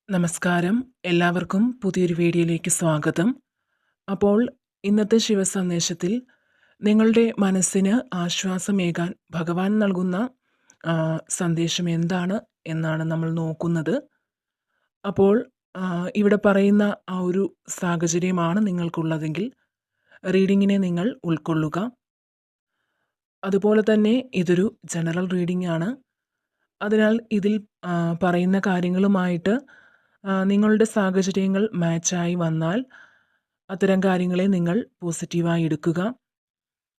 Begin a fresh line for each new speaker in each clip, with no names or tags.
നമസ്കാരം. എല്ലാവർക്കും പുതിയൊരു വീഡിയോയിലേക്ക് സ്വാഗതം. അപ്പോൾ ഇന്നത്തെ ശിവസന്ദേശത്തിൽ നിങ്ങളുടെ മനസ്സിന് ആശ്വാസമേകാൻ ഭഗവാൻ നൽകുന്ന സന്ദേശം എന്താണ് എന്നാണ് നമ്മൾ നോക്കുന്നത്. അപ്പോൾ ഇവിടെ പറയുന്ന ആ ഒരു സാഹചര്യമാണ് നിങ്ങൾക്കുള്ളതെങ്കിൽ റീഡിങ്ങിനെ നിങ്ങൾ ഉൾക്കൊള്ളുക. അതുപോലെ തന്നെ ഇതൊരു ജനറൽ റീഡിംഗ് ആണ്. അതിനാൽ ഇതിൽ പറയുന്ന കാര്യങ്ങളുമായിട്ട് നിങ്ങളുടെ സാഹചര്യങ്ങൾ മാച്ചായി വന്നാൽ അത്തരം കാര്യങ്ങളെ നിങ്ങൾ പോസിറ്റീവായി എടുക്കുക.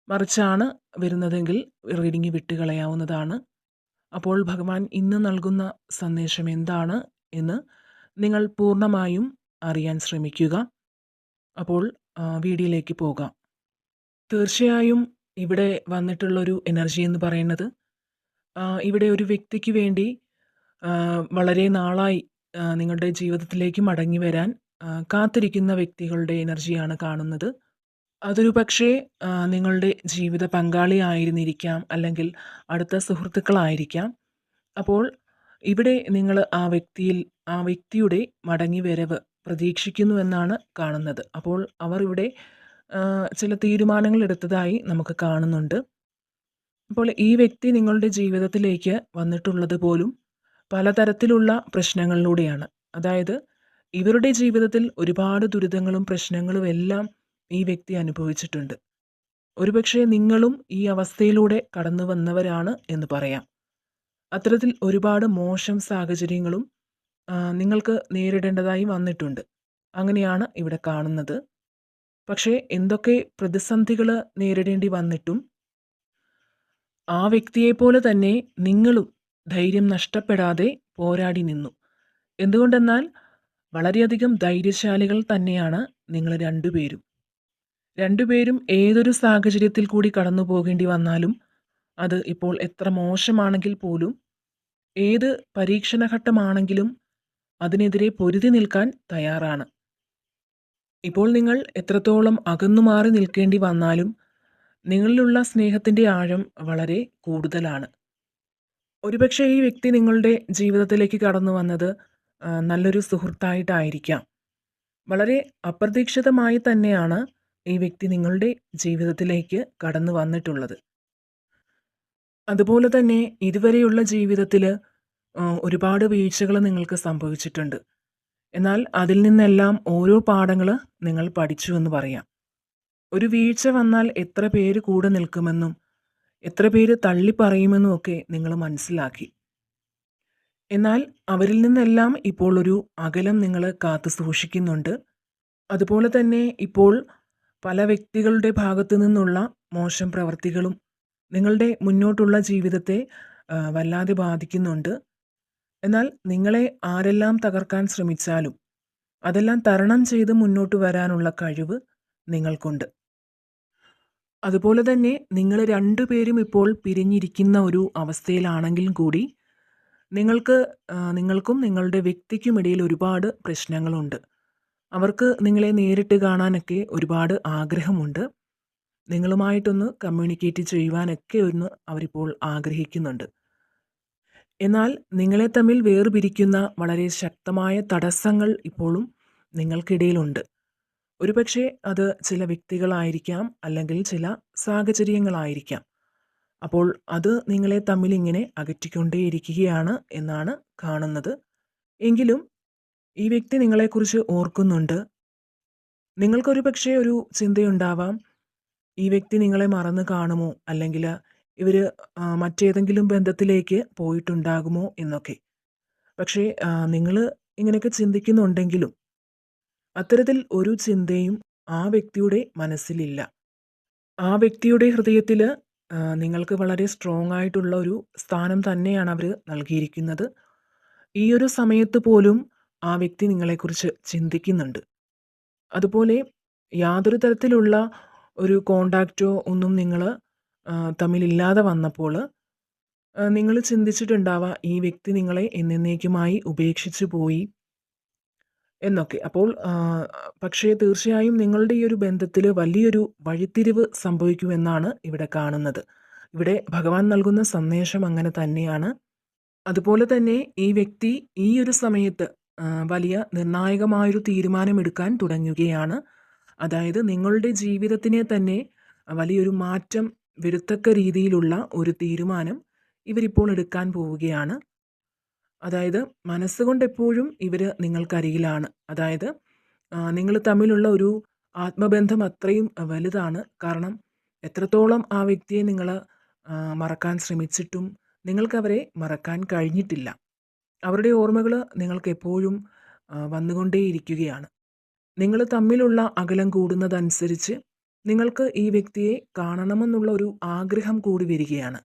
മറിച്ചാണ് വരുന്നതെങ്കിൽ റീഡിംഗ് വിട്ടുകളയാവുന്നതാണ്. അപ്പോൾ ഭഗവാൻ ഇന്ന് നൽകുന്ന സന്ദേശം എന്താണ് എന്ന് നിങ്ങൾ പൂർണ്ണമായും അറിയാൻ ശ്രമിക്കുക. അപ്പോൾ വീഡിയോയിലേക്ക് പോകാം. തീർച്ചയായും ഇവിടെ വന്നിട്ടുള്ളൊരു എനർജി എന്ന് പറയുന്നത് ഇവിടെ ഒരു വ്യക്തിക്ക് വേണ്ടി വളരെ നാളായി നിങ്ങളുടെ ജീവിതത്തിലേക്ക് മടങ്ങി വരാൻ കാത്തിരിക്കുന്ന വ്യക്തികളുടെ എനർജിയാണ് കാണുന്നത്. അതൊരു പക്ഷേ നിങ്ങളുടെ ജീവിത പങ്കാളിയായിരുന്നിരിക്കാം, അല്ലെങ്കിൽ അടുത്ത സുഹൃത്തുക്കളായിരിക്കാം. അപ്പോൾ ഇവിടെ നിങ്ങൾ ആ വ്യക്തിയുടെ മടങ്ങി വരവ് പ്രതീക്ഷിക്കുന്നുവെന്നാണ് കാണുന്നത്. അപ്പോൾ അവർ ഇവിടെ ചില തീരുമാനങ്ങൾ എടുത്തതായി നമുക്ക് കാണുന്നുണ്ട്. അപ്പോൾ ഈ വ്യക്തി നിങ്ങളുടെ ജീവിതത്തിലേക്ക് വന്നിട്ടുള്ളത് പോലും പലതരത്തിലുള്ള പ്രശ്നങ്ങളിലൂടെയാണ്. അതായത് ഇവരുടെ ജീവിതത്തിൽ ഒരുപാട് ദുരിതങ്ങളും പ്രശ്നങ്ങളും എല്ലാം ഈ വ്യക്തി അനുഭവിച്ചിട്ടുണ്ട്. ഒരുപക്ഷെ നിങ്ങളും ഈ അവസ്ഥയിലൂടെ കടന്നു വന്നവരാണ് എന്ന് പറയാം. അത്തരത്തിൽ ഒരുപാട് മോശം സാഹചര്യങ്ങളും നിങ്ങൾക്ക് നേരിടേണ്ടതായി വന്നിട്ടുണ്ട്. അങ്ങനെയാണ് ഇവിടെ കാണുന്നത്. പക്ഷേ എന്തൊക്കെ പ്രതിസന്ധികൾ നേരിടേണ്ടി വന്നിട്ടും ആ വ്യക്തിയെപ്പോലെ തന്നെ നിങ്ങളും ധൈര്യം നഷ്ടപ്പെടാതെ പോരാടി നിന്നു. എന്തുകൊണ്ടെന്നാൽ വളരെയധികം ധൈര്യശാലികൾ തന്നെയാണ് നിങ്ങൾ രണ്ടുപേരും. രണ്ടുപേരും ഏതൊരു സാഹചര്യത്തിൽ കൂടി കടന്നു പോകേണ്ടി വന്നാലും, അത് ഇപ്പോൾ എത്ര മോശമാണെങ്കിൽ പോലും, ഏത് പരീക്ഷണഘട്ടമാണെങ്കിലും അതിനെതിരെ പൊരുതി നിൽക്കാൻ തയ്യാറാണ്. ഇപ്പോൾ നിങ്ങൾ എത്രത്തോളം അകന്നു മാറി നിൽക്കേണ്ടി വന്നാലും നിങ്ങളിലുള്ള സ്നേഹത്തിൻ്റെ ആഴം വളരെ കൂടുതലാണ്. ഒരുപക്ഷെ ഈ വ്യക്തി നിങ്ങളുടെ ജീവിതത്തിലേക്ക് കടന്നു വന്നത് നല്ലൊരു സുഹൃത്തായിട്ടായിരിക്കാം. വളരെ അപ്രതീക്ഷിതമായി തന്നെയാണ് ഈ വ്യക്തി നിങ്ങളുടെ ജീവിതത്തിലേക്ക് കടന്നു വന്നിട്ടുള്ളത്. അതുപോലെ തന്നെ ഇതുവരെയുള്ള ജീവിതത്തിൽ ഒരുപാട് വീഴ്ചകൾ നിങ്ങൾക്ക് സംഭവിച്ചിട്ടുണ്ട്. എന്നാൽ അതിൽ നിന്നെല്ലാം ഓരോ പാഠങ്ങൾ നിങ്ങൾ പഠിച്ചു എന്ന് പറയാം. ഒരു വീഴ്ച വന്നാൽ എത്ര പേര് കൂടെ നിൽക്കുമെന്നും എത്ര പേര് തള്ളിപ്പറയുമെന്നും ഒക്കെ നിങ്ങൾ മനസ്സിലാക്കി. എന്നാൽ അവരിൽ നിന്നെല്ലാം ഇപ്പോൾ ഒരു അകലം നിങ്ങൾ കാത്തു സൂക്ഷിക്കുന്നുണ്ട്. അതുപോലെ തന്നെ ഇപ്പോൾ പല വ്യക്തികളുടെ ഭാഗത്തു നിന്നുള്ള മോശം പ്രവർത്തികളും നിങ്ങളുടെ മുന്നോട്ടുള്ള ജീവിതത്തെ വല്ലാതെ ബാധിക്കുന്നുണ്ട്. എന്നാൽ നിങ്ങളെ ആരെല്ലാം തകർക്കാൻ ശ്രമിച്ചാലും അതെല്ലാം തരണം ചെയ്ത് മുന്നോട്ട് വരാനുള്ള കഴിവ് നിങ്ങൾക്കുണ്ട്. അതുപോലെ തന്നെ നിങ്ങൾ രണ്ടുപേരും ഇപ്പോൾ പിരിഞ്ഞിരിക്കുന്ന ഒരു അവസ്ഥയിലാണെങ്കിലും കൂടി നിങ്ങൾക്കും നിങ്ങളുടെ വ്യക്തിക്കുമിടയിൽ ഒരുപാട് പ്രശ്നങ്ങളുണ്ട്. അവർക്ക് നിങ്ങളെ നേരിട്ട് കാണാനൊക്കെ ഒരുപാട് ആഗ്രഹമുണ്ട്. നിങ്ങളുമായിട്ടൊന്ന് കമ്മ്യൂണിക്കേറ്റ് ചെയ്യുവാനൊക്കെ അവരിപ്പോൾ ആഗ്രഹിക്കുന്നുണ്ട്. എന്നാൽ നിങ്ങളെ തമ്മിൽ വേർപിരിക്കുന്ന വളരെ ശക്തമായ തടസ്സങ്ങൾ ഇപ്പോഴും നിങ്ങൾക്കിടയിലുണ്ട്. ഒരുപക്ഷെ അത് ചില വ്യക്തികളായിരിക്കാം, അല്ലെങ്കിൽ ചില സാഹചര്യങ്ങളായിരിക്കാം. അപ്പോൾ അത് നിങ്ങളെ തമ്മിൽ ഇങ്ങനെ അകറ്റിക്കൊണ്ടേയിരിക്കുകയാണ് എന്നാണ് കാണുന്നത്. എങ്കിലും ഈ വ്യക്തി നിങ്ങളെക്കുറിച്ച് ഓർക്കുന്നുണ്ട്. നിങ്ങൾക്കൊരു പക്ഷേ ഒരു ചിന്തയുണ്ടാവാം, ഈ വ്യക്തി നിങ്ങളെ മറന്നു കാണുമോ, അല്ലെങ്കിൽ ഇവർ മറ്റേതെങ്കിലും ബന്ധത്തിലേക്ക് പോയിട്ടുണ്ടാകുമോ എന്നൊക്കെ. പക്ഷേ നിങ്ങൾ ഇങ്ങനെയൊക്കെ ചിന്തിക്കുന്നുണ്ടെങ്കിലും അത്തരത്തിൽ ഒരു ചിന്തയും ആ വ്യക്തിയുടെ മനസ്സിലില്ല. ആ വ്യക്തിയുടെ ഹൃദയത്തിൽ നിങ്ങൾക്ക് വളരെ സ്ട്രോങ് ആയിട്ടുള്ള ഒരു സ്ഥാനം തന്നെയാണ് അവർ നൽകിയിരിക്കുന്നത്. ഈ ഒരു സമയത്ത് പോലും ആ വ്യക്തി നിങ്ങളെക്കുറിച്ച് ചിന്തിക്കുന്നുണ്ട്. അതുപോലെ യാതൊരു തരത്തിലുള്ള ഒരു കോണ്ടാക്റ്റോ ഒന്നും നിങ്ങൾ തമ്മിലില്ലാതെ വന്നപ്പോൾ നിങ്ങൾ ചിന്തിച്ചിട്ടുണ്ടാവാം, ഈ വ്യക്തി നിങ്ങളെ എന്നേക്കുമായി ഉപേക്ഷിച്ചു പോയി എന്നൊക്കെ. അപ്പോൾ പക്ഷേ തീർച്ചയായും നിങ്ങളുടെ ഈ ഒരു ബന്ധത്തിൽ വലിയൊരു വഴിത്തിരിവ് സംഭവിക്കുമെന്നാണ് ഇവിടെ കാണുന്നത്. ഇവിടെ ഭഗവാൻ നൽകുന്ന സന്ദേശം അങ്ങനെ തന്നെയാണ്. അതുപോലെ തന്നെ ഈ വ്യക്തി ഈ ഒരു സമയത്ത് വലിയ നിർണായകമായൊരു തീരുമാനമെടുക്കാൻ തുടങ്ങുകയാണ്. അതായത് നിങ്ങളുടെ ജീവിതത്തിനെ തന്നെ വലിയൊരു മാറ്റം വരുത്തക്ക രീതിയിലുള്ള ഒരു തീരുമാനം ഇവരിപ്പോൾ എടുക്കാൻ പോവുകയാണ്. അതായത് മനസ്സുകൊണ്ട് എപ്പോഴും ഇവർ നിങ്ങൾക്കരികിലാണ്. അതായത് നിങ്ങൾ തമ്മിലുള്ള ഒരു ആത്മബന്ധം അത്രയും വലുതാണ്. കാരണം എത്രത്തോളം ആ വ്യക്തിയെ നിങ്ങൾ മറക്കാൻ ശ്രമിച്ചിട്ടും നിങ്ങൾക്കവരെ മറക്കാൻ കഴിഞ്ഞിട്ടില്ല. അവരുടെ ഓർമ്മകൾ നിങ്ങൾക്കെപ്പോഴും വന്നുകൊണ്ടേയിരിക്കുകയാണ്. നിങ്ങൾ തമ്മിലുള്ള അകലം കൂടുന്നതനുസരിച്ച് നിങ്ങൾക്ക് ഈ വ്യക്തിയെ കാണണമെന്നുള്ള ഒരു ആഗ്രഹം കൂടി വരികയാണ്.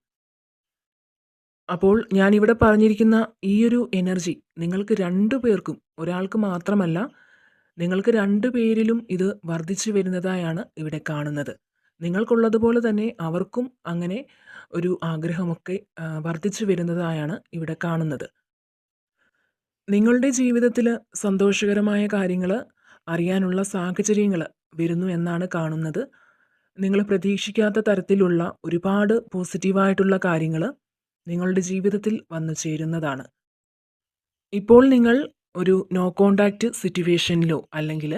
അപ്പോൾ ഞാനിവിടെ പറഞ്ഞിരിക്കുന്ന ഈയൊരു എനർജി നിങ്ങൾക്ക് 2 പേർക്കും, ഒരാൾക്ക് മാത്രമല്ല, നിങ്ങൾക്ക് 2 പേരിലും ഇത് വർദ്ധിച്ചു വരുന്നതായാണ് ഇവിടെ കാണുന്നത്. നിങ്ങൾക്കുള്ളതുപോലെ തന്നെ അവർക്കും അങ്ങനെ ഒരു ആഗ്രഹമൊക്കെ വർദ്ധിച്ചു വരുന്നതായാണ് ഇവിടെ കാണുന്നത്. നിങ്ങളുടെ ജീവിതത്തിൽ സന്തോഷകരമായ കാര്യങ്ങൾ അറിയാനുള്ള സാഹചര്യങ്ങൾ വരുന്നു എന്നാണ് കാണുന്നത്. നിങ്ങൾ പ്രതീക്ഷിക്കാത്ത തരത്തിലുള്ള ഒരുപാട് പോസിറ്റീവായിട്ടുള്ള കാര്യങ്ങൾ നിങ്ങളുടെ ജീവിതത്തിൽ വന്നു ചേരുന്നതാണ്. ഇപ്പോൾ നിങ്ങൾ ഒരു നോ കോൺടാക്റ്റ് സിറ്റുവേഷനിലോ അല്ലെങ്കിൽ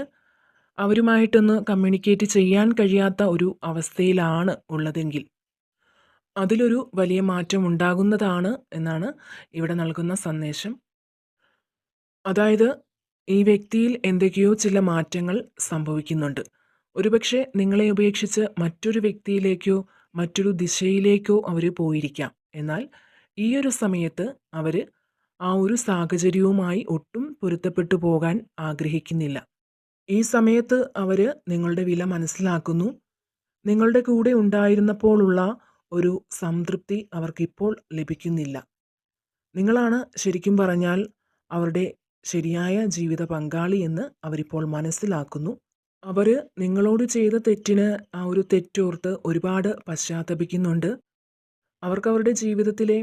അവരുമായിട്ടൊന്ന് കമ്മ്യൂണിക്കേറ്റ് ചെയ്യാൻ കഴിയാത്ത ഒരു അവസ്ഥയിലാണ് ഉള്ളതെങ്കിൽ അതിലൊരു വലിയ മാറ്റം ഉണ്ടാകുന്നതാണ് എന്നാണ് ഇവിടെ നൽകുന്ന സന്ദേശം. അതായത് ഈ വ്യക്തിയിൽ എന്തൊക്കെയോ ചില മാറ്റങ്ങൾ സംഭവിക്കുന്നുണ്ട്. ഒരുപക്ഷെ നിങ്ങളെ ഉപേക്ഷിച്ച് മറ്റൊരു വ്യക്തിയിലേക്കോ മറ്റൊരു ദിശയിലേക്കോ അവർ പോയിരിക്കാം. എന്നാൽ ഈ ഒരു സമയത്ത് അവർ ആ ഒരു സാഹചര്യവുമായി ഒട്ടും പൊരുത്തപ്പെട്ടു പോകാൻ ആഗ്രഹിക്കുന്നില്ല. ഈ സമയത്ത് അവർ നിങ്ങളുടെ വില മനസ്സിലാക്കുന്നു. നിങ്ങളുടെ കൂടെ ഉണ്ടായിരുന്നപ്പോഴുള്ള ഒരു സംതൃപ്തി അവർക്കിപ്പോൾ ലഭിക്കുന്നില്ല. നിങ്ങളാണ് ശരിക്കും പറഞ്ഞാൽ അവരുടെ ശരിയായ ജീവിത പങ്കാളി എന്ന് അവരിപ്പോൾ മനസ്സിലാക്കുന്നു. അവർ നിങ്ങളോട് ചെയ്ത തെറ്റിന് ആ ഒരു തെറ്റോർത്ത് ഒരുപാട് പശ്ചാത്തപിക്കുന്നുണ്ട്. അവർക്ക് അവരുടെ ജീവിതത്തിലെ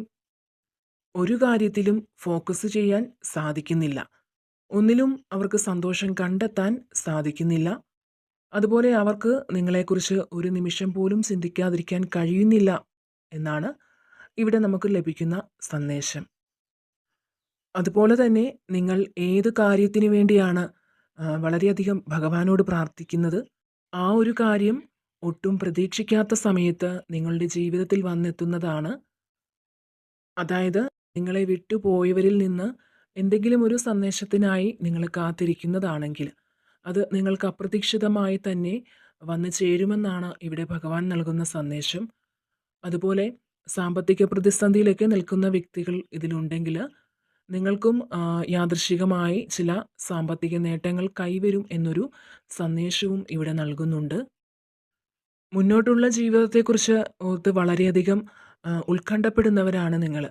ഒരു കാര്യത്തിലും ഫോക്കസ് ചെയ്യാൻ സാധിക്കുന്നില്ല. ഒന്നിലും അവർക്ക് സന്തോഷം കണ്ടെത്താൻ സാധിക്കുന്നില്ല. അതുപോലെ അവർക്ക് നിങ്ങളെക്കുറിച്ച് ഒരു നിമിഷം പോലും ചിന്തിക്കാതിരിക്കാൻ കഴിയുന്നില്ല എന്നാണ് ഇവിടെ നമുക്ക് ലഭിക്കുന്ന സന്ദേശം. അതുപോലെ തന്നെ നിങ്ങൾ ഏത് കാര്യത്തിന് വേണ്ടിയാണ് വളരെയധികം ഭഗവാനോട് പ്രാർത്ഥിക്കുന്നത്, ആ ഒരു കാര്യം ഒട്ടും പ്രതീക്ഷിക്കാത്ത സമയത്ത് നിങ്ങളുടെ ജീവിതത്തിൽ വന്നെത്തുന്നതാണ്. അതായത് നിങ്ങളെ വിട്ടുപോയവരിൽ നിന്ന് എന്തെങ്കിലും ഒരു സന്ദേശത്തിനായി നിങ്ങൾ കാത്തിരിക്കുന്നതാണെങ്കിൽ അത് നിങ്ങൾക്ക് അപ്രതീക്ഷിതമായി തന്നെ വന്നു ചേരുമെന്നാണ് ഇവിടെ ഭഗവാൻ നൽകുന്ന സന്ദേശം. അതുപോലെ സാമ്പത്തിക പ്രതിസന്ധിയിലൊക്കെ നിൽക്കുന്ന വ്യക്തികൾ ഇതിലുണ്ടെങ്കിൽ നിങ്ങൾക്കും യാദൃശ്ചികമായി ചില സാമ്പത്തിക നേട്ടങ്ങൾ കൈവരും എന്നൊരു സന്ദേശവും ഇവിടെ നൽകുന്നുണ്ട്. മുന്നോട്ടുള്ള ജീവിതത്തെക്കുറിച്ച് ഓർത്ത് വളരെയധികം ഉത്കണ്ഠപ്പെടുന്നവരാണ് നിങ്ങൾ.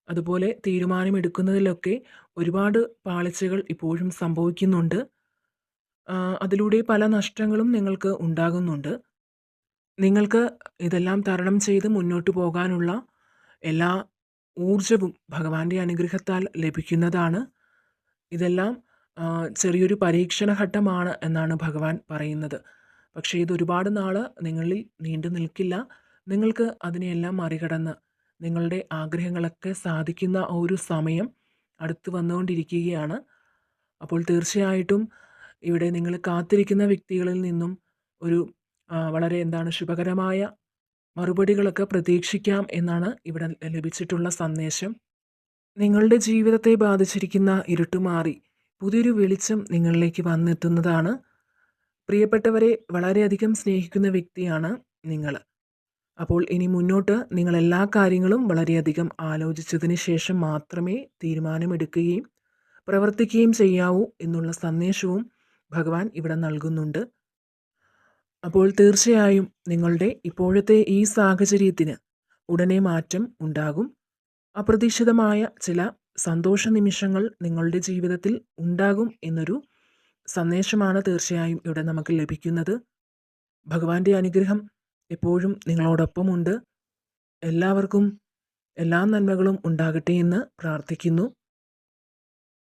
അതുപോലെ തീരുമാനമെടുക്കുന്നതിലൊക്കെ ഒരുപാട് പാളിച്ചകൾ ഇപ്പോഴും സംഭവിക്കുന്നുണ്ട്. അതിലൂടെ പല നഷ്ടങ്ങളും നിങ്ങൾക്ക് ഉണ്ടാകുന്നുണ്ട്. നിങ്ങൾക്ക് ഇതെല്ലാം തരണം ചെയ്ത് മുന്നോട്ട് പോകാനുള്ള എല്ലാ ഊർജവും ഭഗവാന്റെ അനുഗ്രഹത്താൽ ലഭിക്കുന്നതാണ്. ഇതെല്ലാം ചെറിയൊരു പരീക്ഷണ ഘട്ടമാണ് എന്നാണ് ഭഗവാൻ പറയുന്നത്. പക്ഷേ ഇത് ഒരുപാട് നാൾ നിങ്ങളിൽ നീണ്ടു നിൽക്കില്ല. നിങ്ങൾക്ക് അതിനെയെല്ലാം മറികടന്ന് നിങ്ങളുടെ ആഗ്രഹങ്ങളൊക്കെ സാധിക്കുന്ന ഒരു സമയം അടുത്ത് വന്നുകൊണ്ടിരിക്കുകയാണ്. അപ്പോൾ തീർച്ചയായിട്ടും ഇവിടെ നിങ്ങൾ കാത്തിരിക്കുന്ന വ്യക്തികളിൽ നിന്നും ഒരു വളരെ ശുഭകരമായ മറുപടികളൊക്കെ പ്രതീക്ഷിക്കാം എന്നാണ് ഇവിടെ ലഭിച്ചിട്ടുള്ള സന്ദേശം. നിങ്ങളുടെ ജീവിതത്തെ ബാധിച്ചിരിക്കുന്ന ഇരുട്ടുമാറി പുതിയൊരു വെളിച്ചം നിങ്ങളിലേക്ക് വന്നെത്തുന്നതാണ്. പ്രിയപ്പെട്ടവരെ വളരെയധികം സ്നേഹിക്കുന്ന വ്യക്തിയാണ് നിങ്ങൾ. അപ്പോൾ ഇനി മുന്നോട്ട് നിങ്ങൾ എല്ലാ കാര്യങ്ങളും വളരെയധികം ആലോചിച്ചതിന് ശേഷം മാത്രമേ തീരുമാനമെടുക്കുകയും പ്രവർത്തിക്കുകയും ചെയ്യാവൂ എന്നുള്ള സന്ദേശവും ഭഗവാൻ ഇവിടെ നൽകുന്നുണ്ട്. അപ്പോൾ തീർച്ചയായും നിങ്ങളുടെ ഇപ്പോഴത്തെ ഈ സാഹചര്യത്തിന് ഉടനെ മാറ്റം ഉണ്ടാകും. അപ്രതീക്ഷിതമായ ചില സന്തോഷ നിമിഷങ്ങൾ നിങ്ങളുടെ ജീവിതത്തിൽ ഉണ്ടാകും എന്നൊരു സന്ദേശമാണ് തീർച്ചയായും ഇവിടെ നമുക്ക് ലഭിക്കുന്നത്. ഭഗവാന്റെ അനുഗ്രഹം എപ്പോഴും നിങ്ങളോടൊപ്പമുണ്ട്. എല്ലാവർക്കും എല്ലാ നന്മകളും ഉണ്ടാകട്ടെ എന്ന് പ്രാർത്ഥിക്കുന്നു.